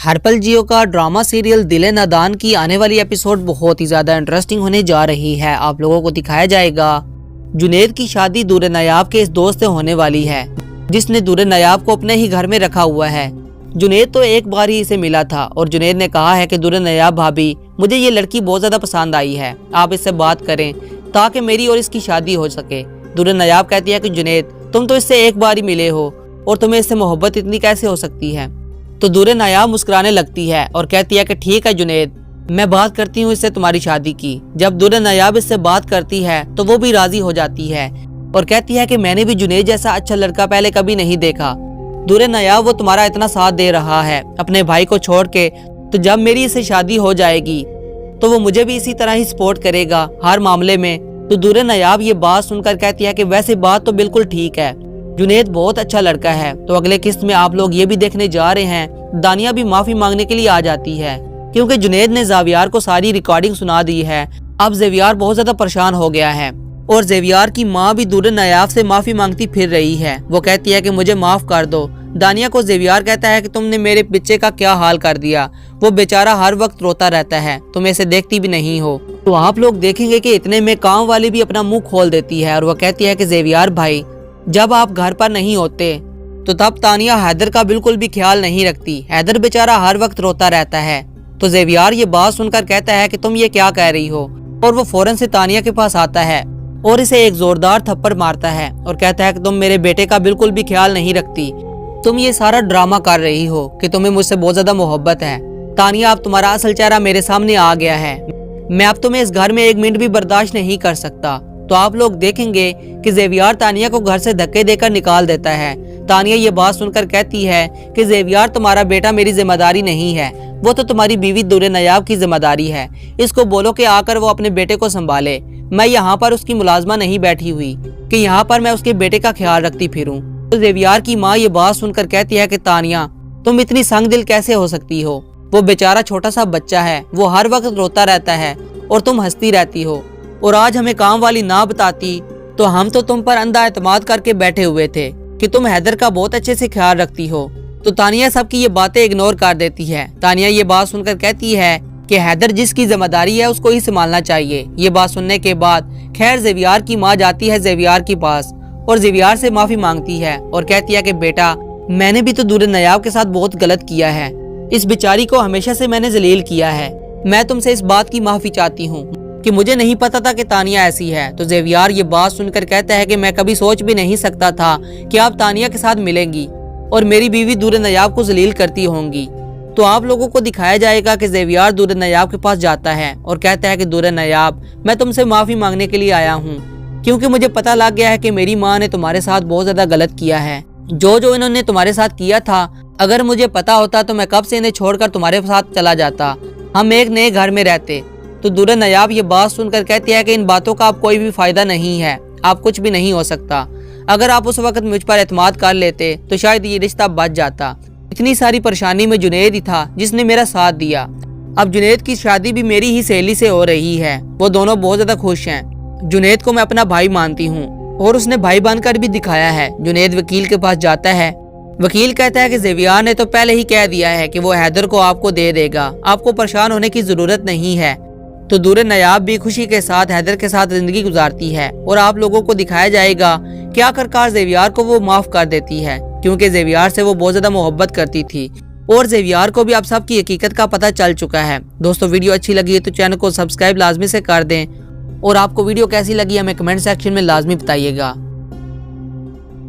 हरपल जियो का drama serial दिल नादान की आने वाली एपिसोड बहुत ही ज़्यादा इंटरेस्टिंग होने जा रही है। आप लोगों को दिखाया जाएगा जुनैद की शादी दूर नायाब के इस दोस्त से होने वाली है, जिसने दूर नायाब को अपने ही घर में रखा हुआ है। जुनैद तो एक बार ही इसे मिला था और जुनैद ने कहा है कि दूर नायाब भाभी, मुझे ये लड़की बहुत ज़्यादा पसंद आई है, आप इससे बात करें ताकि मेरी और इसकी शादी हो सके। दूर नायाब कहती है कि जुनैद, तुम तो इससे एक बार ही मिले हो और तुम्हें इससे मोहब्बत इतनी कैसे हो सकती है। तो दूर नायाब मुस्कुराने लगती है और कहती है कि ठीक है जुनैद, मैं बात करती हूँ इससे तुम्हारी शादी की। जब दूर नायाब इससे बात करती है तो वो भी राजी हो जाती है और कहती है कि मैंने भी जुनैद जैसा अच्छा लड़का पहले कभी नहीं देखा। दूर नायाब, वो तुम्हारा इतना साथ दे रहा है अपने भाई को छोड़ के, तो जब मेरी इससे शादी हो जाएगी तो वो मुझे भी इसी तरह ही सपोर्ट करेगा हर मामले में। तो दूर नायाब ये बात सुनकर कहती है कि वैसे बात तो बिल्कुल ठीक है, जुनैद बहुत अच्छा लड़का है। तो अगले किस्त में आप लोग ये भी देखने जा रहे हैं दानिया भी माफी मांगने के लिए आ जाती है, क्योंकि जुनैद ने ज़ेवियर को सारी रिकॉर्डिंग सुना दी है। अब ज़ेवियर बहुत ज्यादा परेशान हो गया है और ज़ेवियर की माँ भी दूर नायाब से माफी मांगती फिर रही है। वो कहती है कि मुझे माफ कर दो। दानिया को ज़ेवियर कहता है कि तुमने मेरे बच्चे का क्या हाल कर दिया, वो बेचारा हर वक्त रोता रहता है, तुम इसे देखती भी नहीं हो। तो आप लोग देखेंगे कि इतने में काम वाली भी अपना मुंह खोल देती है और वो कहती है कि ज़ेवियर भाई, जब आप घर पर नहीं होते तो तब तानिया हैदर का बिल्कुल भी ख्याल नहीं रखती, हैदर बेचारा हर वक्त रोता रहता है। तो ज़ेवियर ये बात सुनकर कहता है कि तुम ये क्या कह रही हो, और वो फौरन से तानिया के पास आता है और इसे एक जोरदार थप्पड़ मारता है और कहता है कि तुम मेरे बेटे का बिल्कुल भी ख्याल नहीं रखती, तुम ये सारा ड्रामा कर रही हो कि तुम्हें मुझसे बहुत ज्यादा मोहब्बत है। तानिया, अब तुम्हारा असल चेहरा मेरे सामने आ गया है, मैं अब तुम्हें इस घर में एक मिनट भी बर्दाश्त नहीं कर सकता। तो आप लोग देखेंगे कि ज़ेवियर तानिया को घर से धक्के देकर निकाल देता है। तानिया ये बात सुनकर कहती है कि ज़ेवियर, तुम्हारा बेटा मेरी जिम्मेदारी नहीं है, वो तो तुम्हारी बीवी दूर नायाब की जिम्मेदारी है। इसको बोलो कि आकर वो अपने बेटे को संभाले, मैं यहाँ पर उसकी मुलाजमा नहीं बैठी हुई कि यहाँ पर मैं उसके बेटे का ख्याल रखती फिरूं। तो ज़ेवियर की माँ ये बात सुनकर कहती है कि तानिया, तुम इतनी संग दिल कैसे हो सकती हो, वो बेचारा छोटा सा बच्चा है, वो हर वक्त रोता रहता है और तुम हंसती रहती हो, और आज हमें काम वाली ना बताती तो हम तो तुम पर अंधा एतमाद करके बैठे हुए थे कि तुम हैदर का बहुत अच्छे से ख्याल रखती हो। तो तानिया सबकी ये बातें इग्नोर कर देती है। तानिया ये बात सुनकर कहती है कि हैदर जिसकी जिम्मेदारी है उसको ही संभालना चाहिए। ये बात सुनने के बाद खैर ज़ेवियर की माँ जाती है ज़ेवियर के पास और ज़ेवियर से माफी मांगती है और कहती है कि बेटा, मैंने भी तो दूर नायाब के साथ बहुत गलत किया है, इस बेचारी को हमेशा से मैंने जलील किया है, मैं तुमसे इस बात की माफी चाहती हूँ कि मुझे नहीं पता था कि तानिया ऐसी है। तो ज़ेवियर ये बात सुनकर कहता है कि मैं कभी सोच भी नहीं सकता था कि आप तानिया के साथ मिलेंगी और मेरी बीवी दूर नायाब को जलील करती होंगी। तो आप लोगों को दिखाया जाएगा कि ज़ेवियर दूर नायाब के पास जाता है और कहता है कि दूर नायाब, मैं तुमसे माफी मांगने के लिए आया हूँ, क्योंकि मुझे पता लग गया है कि मेरी माँ ने तुम्हारे साथ बहुत ज्यादा गलत किया है। जो इन्होंने तुम्हारे साथ किया था, अगर मुझे पता होता तो मैं कब से इन्हें छोड़कर तुम्हारे साथ चला जाता, हम एक नए घर में रहते। तो दूर नायाब ये बात सुनकर कहती है कि इन बातों का अब कोई भी फायदा नहीं है, आप कुछ भी नहीं हो सकता, अगर आप उस वक्त मुझ पर एतमाद कर लेते तो शायद ये रिश्ता बच जाता। इतनी सारी परेशानी में जुनैद ही था जिसने मेरा साथ दिया। अब जुनैद की शादी भी मेरी ही सहेली से हो रही है, वो दोनों बहुत ज्यादा खुश हैं। जुनैद को मैं अपना भाई मानती हूँ और उसने भाई बनकर भी दिखाया है। जुनैद वकील के पास जाता है, वकील कहता है कि ज़ेवियर ने तो पहले ही कह दिया है कि वो हैदर को आपको दे देगा, आपको परेशान होने की जरूरत नहीं है। तो दूर नायाब भी खुशी के साथ हैदर के साथ जिंदगी गुजारती है और आप लोगों को दिखाया जाएगा कि आखिरकार ज़ेवियर को वो माफ कर देती है, क्योंकि ज़ेवियर से वो बहुत ज्यादा मोहब्बत करती थी और ज़ेवियर को भी अब सबकी हकीकत का पता चल चुका है। दोस्तों, वीडियो अच्छी लगी है तो चैनल को सब्सक्राइब लाजमी से कर दें और आपको वीडियो कैसी लगी हमें कमेंट सेक्शन में लाजमी बताइएगा।